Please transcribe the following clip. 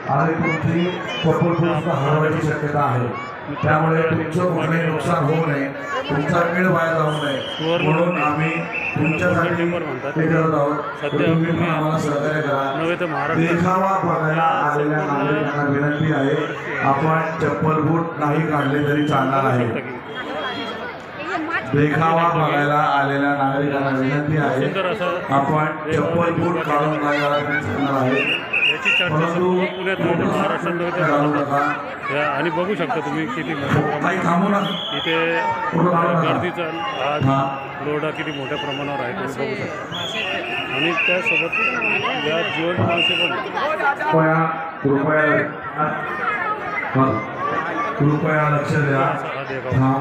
आणि तुमची चप्पल पुन्हा हरवायची शक्यता आहे। त्यामुळे तुमचं कुठलंही नुकसान होऊ नये, तुमचा वेळ वाया जाऊ नये म्हणून आम्ही तुमच्यासाठी ते करत आहोत। तुम्ही पण आम्हाला सहकार्य करा। देखावा बघायला आलेल्या नागरिकांना विनंती आहे, आपण चप्पल बूट नाही काढले तरी चालणार आहे। देखावा बघायला आलेल्या नागरिकांना विनंती आहे, आपण चप्पल बूट काढून नाही आला तरी चालणार आहे। परंतु आणि बघू शकता तुम्ही किती इथे गर्दीचा आज लोढा किती मोठ्या प्रमाणावर आहे तुम्ही बघू शकता। आणि त्यासोबत या जीवन माणसे पण कृपया लक्ष द्या। ना